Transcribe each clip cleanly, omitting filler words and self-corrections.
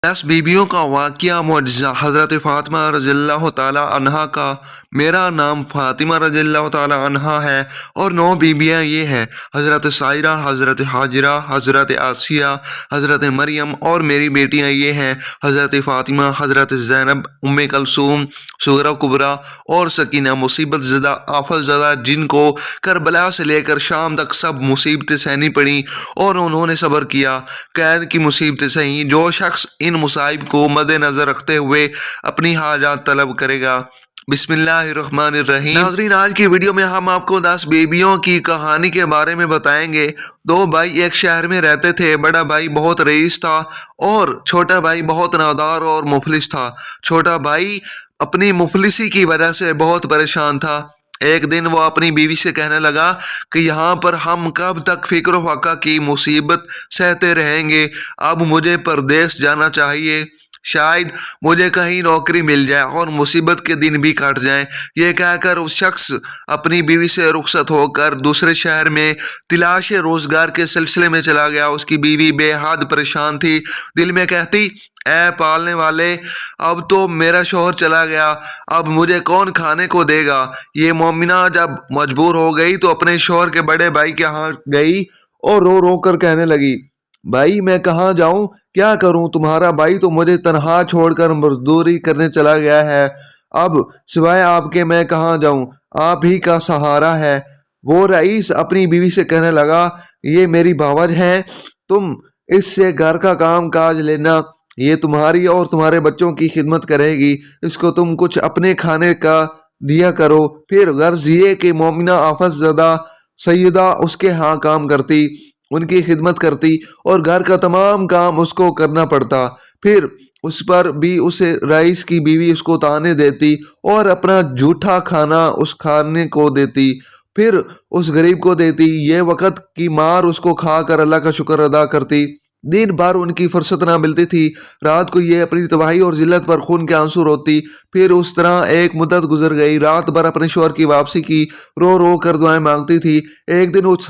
10 बीवियों का वाक़या मुअज्ज़ज़ा हज़रत फ़ातिमा रज़ियल्लाहु ताला अन्हा का। मेरा नाम फ़ातिमा रज़ियल्लाहु ताला अन्हा है और 9 बीवियाँ ये हैं, हज़रत सायरा, हज़रत हाजिरा, हज़रत आसिया, हज़रत मरियम, और मेरी बेटियाँ ये हैं, हज़रत फ़ातिमा, हज़रत ज़ैनब, उम्मे कलसूम, सुगरा कुबरा और सकीना। मुसीबत ज़दा, आफ़त ज़दा, जिनको करबला से लेकर शाम तक सब मुसीबतें सहनी पड़ी और उन्होंने सब्र किया, कैद की मुसीबतें सही। जो शख्स इन मुसाइब को मद्देनज़र रखते हुए अपनी हाजात तलब करेगा। बिस्मिल्लाहिर्रहमानिर्रहीम। नाज़रीन, आज की वीडियो में हम आपको 10 बेबियों की कहानी के बारे में बताएंगे। 2 भाई एक शहर में रहते थे। बड़ा भाई बहुत रईस था और छोटा भाई बहुत नादार और मुफलिस था। छोटा भाई अपनी मुफलिसी की वजह से बहुत परेशान था। एक दिन वो अपनी बीवी से कहने लगा कि यहाँ पर हम कब तक फिक्र फाका की मुसीबत सहते रहेंगे। अब मुझे परदेश जाना चाहिए, शायद मुझे कहीं नौकरी मिल जाए और मुसीबत के दिन भी कट जाएं। ये कहकर उस शख्स अपनी बीवी से रुखसत होकर दूसरे शहर में तलाश रोजगार के सिलसिले में चला गया। उसकी बीवी बेहद परेशान थी, दिल में कहती, ऐ पालने वाले, अब तो मेरा शौहर चला गया, अब मुझे कौन खाने को देगा। ये मोमिना जब मजबूर हो गई तो अपने शौहर के बड़े भाई के यहाँ गई और रो रो कर कहने लगी, भाई मैं कहाँ जाऊं, क्या करूं, तुम्हारा भाई तो मुझे तनहा छोड़कर मजदूरी करने चला गया है। अब सिवाय आपके मैं कहाँ जाऊं, आप ही का सहारा है। वो रईस अपनी बीवी से कहने लगा, ये मेरी भावज है, तुम इससे घर का काम काज लेना, ये तुम्हारी और तुम्हारे बच्चों की खिदमत करेगी, इसको तुम कुछ अपने खाने का दिया करो। फिर गर्ज ये कि मोमिना आफत ज़दा सैयदा उसके यहाँ काम करती, उनकी खिदमत करती और घर का तमाम काम उसको करना पड़ता। फिर उस पर भी उसे रईस की बीवी उसको ताने देती और अपना जूठा खाना उस खाने को देती, फिर उस गरीब को देती। ये वक़्त की मार उसको खाकर अल्लाह का शुक्र अदा करती। दिन भर उनकी फुर्सत ना मिलती थी। रात को ये अपनी तबाही और जिल्लत पर खून के आंसू रोती। फिर उस तरह एक मुद्दत गुजर गई। रात भर अपने शौहर की वापसी की रो रो कर दुआएं मांगती थी। एक दिन उस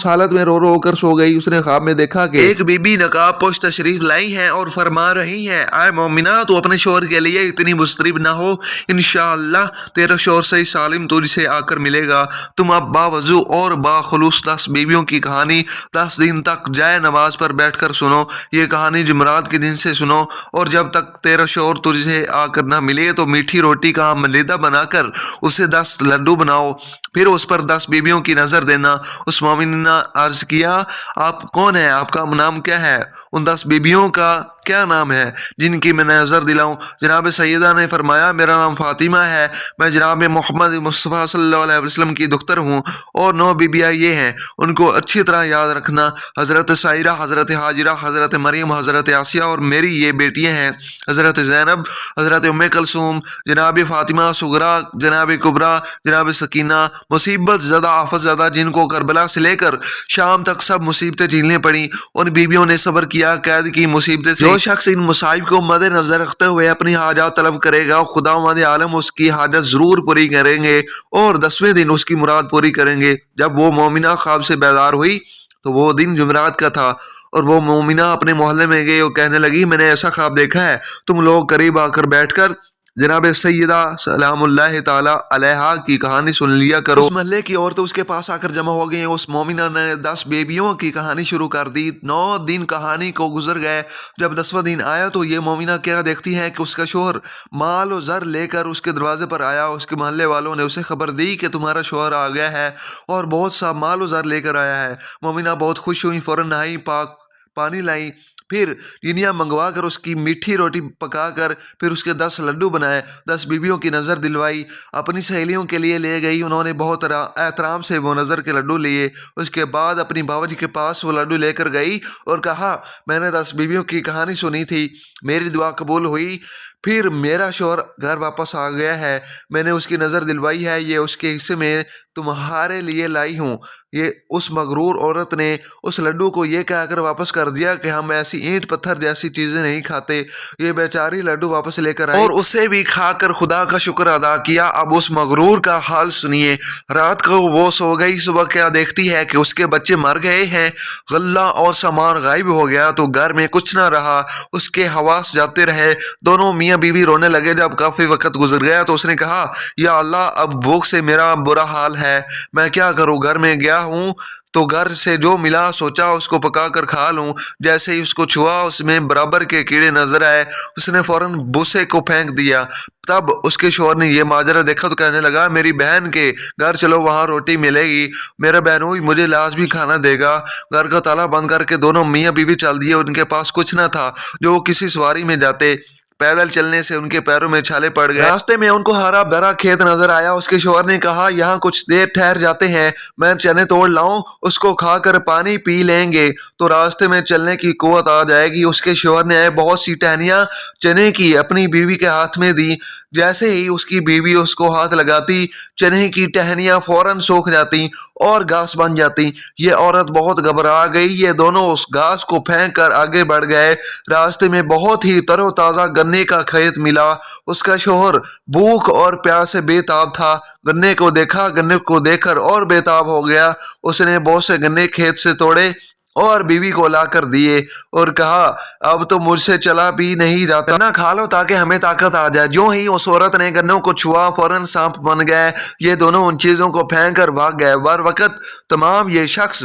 हालत में रो रो कर सो गई। उसने ख्वाब में देखा कि एक बीबी नकाब पोश तशरीफ लाई है और फरमा रही है, आए मोमिना, तू अपने शौहर के लिए इतनी मुस्तरिब ना हो, इंशाअल्लाह तेरा शौहर सही सालिम तुझसे आकर मिलेगा। तुम अब बावजू और बाखुलूस 10 बीवियों की कहानी 10 दिन तक जाए नमाज पर बैठकर सुनो। ये कहानी जुमरात के दिन से सुनो और जब तक तेरा शौहर तुझसे आकर ना मिले तो मीठी रोटी का मलीदा बनाकर उसे 10 लड्डू बनाओ, फिर उस पर 10 बीवियों की नजर देना। उस मोमिन ने अर्ज किया, आप कौन है, आपका नाम क्या है, उन 10 बीबियों का क्या नाम है जिनकी मैं नजर दिलाऊं। जनाब सैयदा ने फरमाया, मेरा नाम फातिमा है, मैं जनाब मोहम्मद मुस्तफ़ा सल्लल्लाहु अलैहि वसल्लम की दुख्तर हूँ। और 9 बीबियाँ ये हैं, उनको अच्छी तरह याद रखना, हज़रत सायरा, हज़रत हाजिरा, हज़रत मरियम, हज़रत आसिया, और मेरी ये बेटियाँ हैं, हज़रत ज़ैनब, हज़रत उम्मे कलसूम, जनाब फातिमा सुगरा, जनाब कुबरा, जनाब सकीना। मुसीबत ज़दा, आफत ज़दा, जिनको करबला से लेकर शाम तक सब मुसीबतें झेलनी पड़ी, उन बीबियों ने सब्र किया, कैद की मुसीबतें से। जो शख्स इन मुसाइब को मद्देनजर रखते हुए अपनी हाजात तलब करेगा, खुदावंद आलम उसकी हाजत जरूर पूरी करेंगे और 10वें दिन उसकी मुराद पूरी करेंगे। जब वो मोमिना ख्वाब से बेदार हुई तो वो दिन जुमरात का था और वो मोमिना अपने मोहल्ले में गई और कहने लगी, मैंने ऐसा ख्वाब देखा है, तुम लोग करीब आकर बैठकर जनाब सैयदा सलामुल्लाह ताला अलैहा की कहानी सुन लिया करो। उस महल्ले की औरतें उसके पास आकर जमा हो गई। उस मोमिना ने 10 बेबियों की कहानी शुरू कर दी। 9 दिन कहानी को गुजर गए। जब 10वां दिन आया तो ये मोमिना क्या देखती है कि उसका शौहर माल और जर लेकर उसके दरवाजे पर आया। उसके महल्ले वालों ने उसे खबर दी कि तुम्हारा शौहर आ गया है और बहुत सा माल और जर लेकर आया है। मोमिना बहुत खुश हुई, फौरन नहाई, पाक पानी लाई, फिर गिनिया मंगवा कर उसकी मीठी रोटी पकाकर फिर उसके 10 लड्डू बनाए, 10 बीबियों की नज़र दिलवाई, अपनी सहेलियों के लिए ले गई। उन्होंने बहुत एहतराम से वो नज़र के लड्डू लिए। उसके बाद अपनी बाबा जी के पास वो लड्डू लेकर गई और कहा, मैंने 10 बीबियों की कहानी सुनी थी, मेरी दुआ कबूल हुई, फिर मेरा शौहर घर वापस आ गया है, मैंने उसकी नज़र दिलवाई है, ये उसके हिस्से में तुम्हारे लिए लाई हूँ। ये उस मगरूर औरत ने उस लड्डू को ये कहकर वापस कर दिया कि हम ऐसी ईंट पत्थर जैसी चीजें नहीं खाते। ये बेचारी लड्डू वापस लेकर आई और उसे भी खाकर खुदा का शुक्र अदा किया। अब उस मगरूर का हाल सुनिए। रात को वो सो गई, सुबह क्या देखती है कि उसके बच्चे मर गए हैं, गल्ला और सामान गायब हो गया। तो घर में कुछ ना रहा, उसके हवास जाते रहे। दोनों मियाँ बीवी रोने लगे। जब काफी वक्त गुजर गया तो उसने कहा, या अल्लाह, अब भूख से मेरा बुरा हाल है, मैं क्या करूं। घर में गया हूं तो घर से जो मिला सोचा उसको पका कर खा लूं। जैसे ही उसको छुआ उसमें बराबर के कीड़े नजर आए। उसने फौरन भूसे को फेंक दिया। तब उसके शोहर ने ये माजरा देखा तो कहने लगा, मेरी बहन के घर चलो, वहां रोटी मिलेगी, मेरा बहनोई मुझे लाजमी खाना देगा। घर का ताला बंद करके दोनों मियाँ बीवी चल दिए। उनके पास कुछ न था जो वो किसी सवारी में जाते। पैदल चलने से उनके पैरों में छाले पड़ गए। रास्ते में उनको हरा भरा खेत नजर आया। उसके शोहर ने कहा, यहाँ कुछ देर ठहर जाते हैं, मैं चने तोड़ लाऊं, उसको खाकर पानी पी लेंगे तो रास्ते में चलने की कुव्वत आ जाएगी। उसके शोहर ने बहुत सी टहनियां चने की अपनी बीवी के हाथ में दी। जैसे ही उसकी बीवी उसको हाथ लगाती, चने की टहनियां फौरन सूख जाती और घास बन जाती। ये औरत बहुत घबरा गई। ये दोनों उस घास को फेंक कर आगे बढ़ गए। रास्ते में बहुत ही तरोताजा गन्ने का खेत मिला। उसका शोहर भूख और प्यास से बेताब था। गन्ने को देखा, गन्ने को देखकर और बेताब हो गया। उसने बहुत से गन्ने खेत से तोड़े और बीवी को ला कर दिए और कहा, अब तो मुझसे चला भी नहीं जाता, गन्ना खा लो ताकि हमें ताकत आ जाए। जो ही उस औरत ने गन्नों को छुआ फौरन सांप बन गए। ये दोनों उन चीजों को फेंक कर भाग गए। बर वक्त तमाम ये शख्स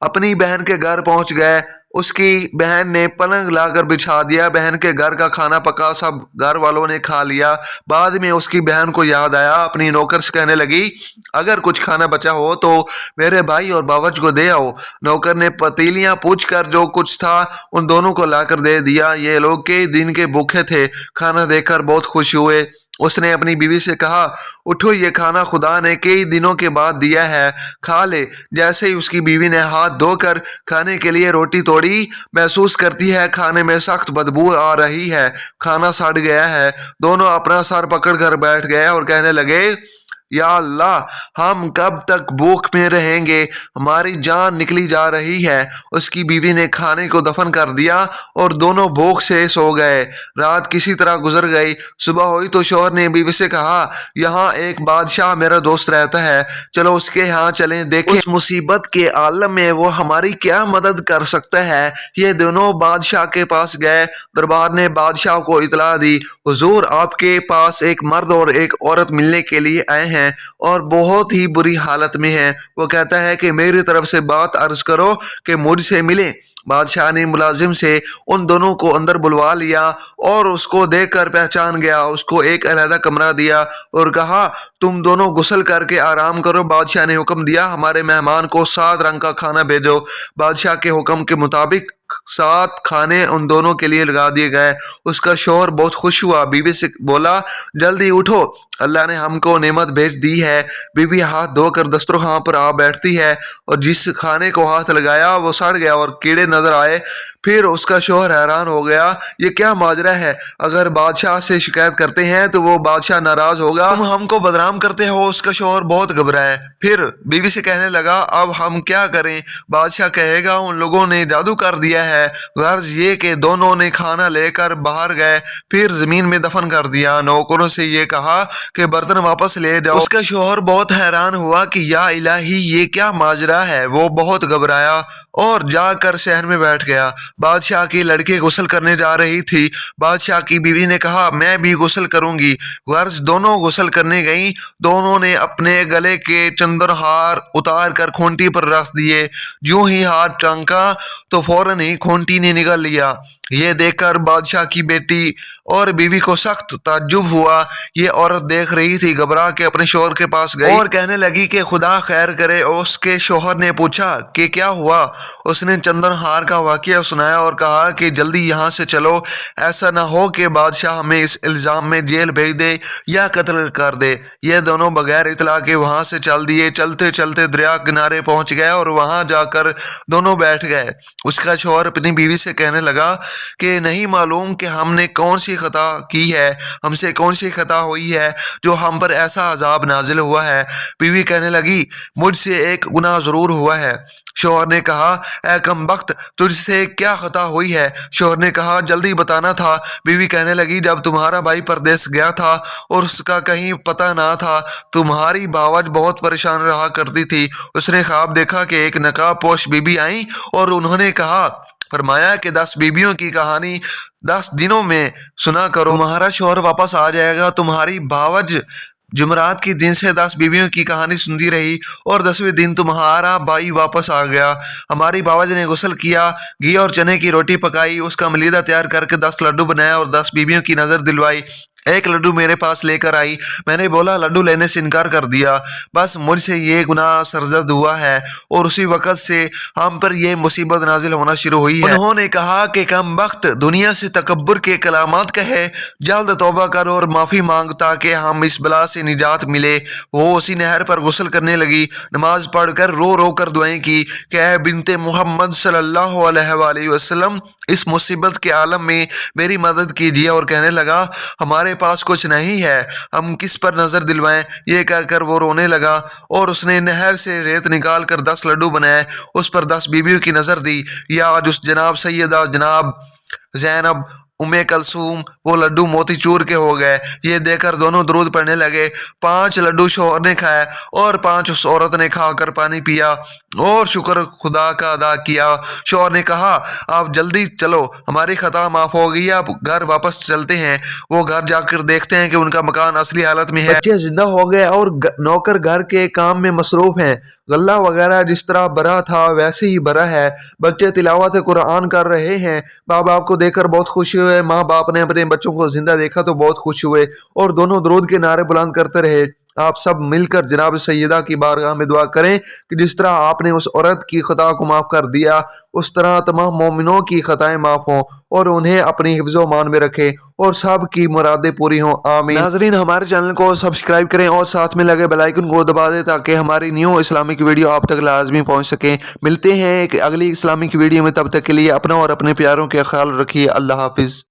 अपनी बहन के घर पहुंच गए। उसकी बहन ने पलंग लाकर बिछा दिया। बहन के घर का खाना पका, सब घर वालों ने खा लिया। बाद में उसकी बहन को याद आया, अपनी नौकर से कहने लगी, अगर कुछ खाना बचा हो तो मेरे भाई और बावर्च को दे आओ। नौकर ने पतीलियां पूछकर जो कुछ था उन दोनों को लाकर दे दिया। ये लोग कई दिन के भूखे थे। खाना देखकर बहुत खुश हुए। उसने अपनी बीवी से कहा, उठो, ये खाना खुदा ने कई दिनों के बाद दिया है, खा ले। जैसे ही उसकी बीवी ने हाथ धोकर खाने के लिए रोटी तोड़ी, महसूस करती है खाने में सख्त बदबू आ रही है, खाना सड़ गया है। दोनों अपना सर पकड़ कर बैठ गए और कहने लगे, या अल्लाह, हम कब तक भूख में रहेंगे, हमारी जान निकली जा रही है। उसकी बीवी ने खाने को दफन कर दिया और दोनों भूख से सो गए। रात किसी तरह गुजर गई। सुबह हुई तो शौहर ने बीवी से कहा, यहाँ एक बादशाह मेरा दोस्त रहता है, चलो उसके यहाँ चलें, देखें उस मुसीबत के आलम में वो हमारी क्या मदद कर सकता है। ये दोनों बादशाह के पास गए। दरबार ने बादशाह को इतला दी, हुजूर, आपके पास एक मर्द और एक औरत मिलने के लिए आए हैं और बहुत ही बुरी हालत में है। वो कहता है कि मेरी तरफ से बात अर्ज करो कि मुझसे मिले। बादशाह ने मुलाजिम से उन दोनों को अंदर बुलवा लिया और उसको देखकर पहचान गया। उसको एक अलहदा कमरा दिया और कहा, तुम दोनों गुस्ल करके आराम करो। बादशाह ने हुक्म दिया, हमारे मेहमान को 7 रंग का खाना भेजो। बादशाह के हुक्म के मुताबिक 7 खाने उन दोनों के लिए लगा दिए गए। उसका शौहर बहुत खुश हुआ। बीवी से बोला, जल्दी उठो, अल्लाह ने हमको नेमत भेज दी है। बीवी हाथ धोकर दस्तरखान पर आ बैठती है और जिस खाने को हाथ लगाया वो सड़ गया और कीड़े नजर आए। फिर उसका शौहर हैरान हो गया, ये क्या माजरा है, अगर बादशाह से शिकायत करते हैं तो वो बादशाह नाराज होगा, तुम हमको बदनाम करते हो। उसका शौहर बहुत घबराया। फिर बीवी से कहने लगा, अब हम क्या करें, बादशाह कहेगा उन लोगों ने जादू कर दिया है। गर्ज ये कि दोनों ने खाना लेकर बाहर गए, फिर जमीन में दफन कर दिया। नौकरों से ये कहा कि बर्तन वापस ले जाओ। उसका शौहर बहुत हैरान हुआ कि या इलाही, ये क्या माजरा है। वो बहुत घबराया और जाकर शहर में बैठ गया। बादशाह की लड़की गुस्ल करने जा रही थी। बादशाह की बीवी ने कहा, मैं भी गुस्ल करूंगी। गर्ज दोनों गुस्ल करने गई। दोनों ने अपने गले के चंद्रहार उतार कर खूंटी पर रख दिए। यूं ही हाथ टांका तो फौरन ही खूंटी ने निगल लिया। ये देखकर बादशाह की बेटी और बीवी को सख्त ताज्जुब हुआ। ये औरत देख रही थी, घबरा के अपने शौहर के पास गई और कहने लगी कि खुदा खैर करे। उसके शौहर ने पूछा कि क्या हुआ। उसने चंद्रहार का वाकया सुनाया और कहा कि जल्दी यहाँ से चलो, ऐसा ना हो कि बादशाह हमें इस इल्जाम में जेल भेज दे या कत्ल कर दे। ये दोनों बगैर इतला के वहां से चल दिए। चलते चलते दरिया किनारे पहुंच गए और वहां जाकर दोनों बैठ गए। उसका शौहर अपनी बीवी से कहने लगा, کہ نہیں معلوم کہ ہم نے کون سی خطا کی ہے، ہم سے کون سی خطا ہوئی ہے جو ہم پر ایسا عذاب نازل ہوا ہے۔ بیوی کہنے لگی مجھ سے ایک گناہ ضرور ہوا ہے۔ شوہر نے کہا اے کم بخت تجھ سے کیا خطا ہوئی ہے؟ شوہر نے کہا جلدی بتانا تھا۔ بیوی کہنے لگی جب تمہارا بھائی پردیس گیا تھا اور اس کا کہیں پتہ نہ تھا، تمہاری باوج بہت پریشان رہا کرتی تھی۔ اس نے خواب دیکھا کہ ایک نقاب پوش بی بی آئیں اور انہوں نے فرمایا کہ 10 بیویوں کی کہانی 10 دنوں میں سنا کرو، تمہارا شوہر واپس آ جائے گا۔ تمہاری باوج جمعرات کے دن سے 10 بیویوں کی کہانی سنتی رہی اور 10ویں دن تمہارا بھائی واپس آ گیا۔ ہماری باوج نے غسل کیا، گھی اور چنے کی روٹی پکائی، اس کا ملیدہ تیار کر کے 10 لڈو بنایا اور 10 بیویوں کی نظر دلوائی۔ ایک لڈو میرے پاس لے کر آئی، میں نے بولا لڈو لینے سے انکار کر دیا، بس مجھ سے یہ گناہ سرزد ہوا ہے اور اسی وقت سے ہم پر یہ مصیبت نازل ہونا شروع ہوئی ہے۔ انہوں نے کہا کہ کم بخت دنیا سے تکبر کے کلامات کہے، جلد توبہ کر اور معافی مانگ تاکہ ہم اس بلا سے نجات ملے۔ وہ اسی نہر پر غسل کرنے لگی، نماز پڑھ کر رو رو کر دعائیں کی کہ اے بنت محمد صلی اللہ علیہ وآلہ وسلم اس مصیبت کے عالم میں میری مدد کیجیے، اور کہنے لگا ہمارے پاس کچھ نہیں ہے، ہم کس پر نظر دلوائیں؟ یہ کہہ کر وہ رونے لگا اور اس نے نہر سے ریت نکال کر 10 لڈو بنائے، اس پر 10 بیویوں کی نظر دی۔ یا آج اس جناب سیدہ جناب زینب کلثوم وہ لڈو موتی چور کے ہو گئے۔ یہ دیکھ کر دونوں درود پڑھنے لگے۔ 5 لڈو شوہر نے کھائے اور 5 اس عورت نے کھا کر پانی پیا اور شکر خدا کا ادا کیا۔ شوہر نے کہا آپ جلدی چلو، ہماری خطا معاف ہو گئی، آپ گھر واپس چلتے ہیں۔ وہ گھر جا کر دیکھتے ہیں کہ ان کا مکان اصلی حالت میں ہے، بچے زندہ ہو گئے اور نوکر گھر کے کام میں مصروف ہیں۔ غلہ وغیرہ جس طرح بھرا تھا ویسے ہی بھرا ہے۔ بچے تلاوت قرآن کر رہے ہیں۔ ماں باپ کو دیکھ کر بہت خوش ہوئے۔ ماں باپ نے اپنے بچوں کو زندہ دیکھا تو بہت خوش ہوئے اور دونوں درود کے نعرے بلند کرتے رہے۔ آپ سب مل کر جناب سیدہ کی بارگاہ میں دعا کریں کہ جس طرح آپ نے اس عورت کی خطا کو معاف کر دیا، اس طرح تمام مومنوں کی خطائیں معاف ہوں اور انہیں اپنی حفظ و امان میں رکھیں اور سب کی مرادیں پوری ہوں، آمین۔ ناظرین ہمارے چینل کو سبسکرائب کریں اور ساتھ میں لگے بیل آئیکن کو دبا دیں تاکہ ہماری نیو اسلامک ویڈیو آپ تک لازمی پہنچ سکیں۔ ملتے ہیں ایک اگلی اسلامک ویڈیو میں، تب تک کے لیے اپنا اور اپنے پیاروں کا خیال رکھیے۔ اللہ حافظ۔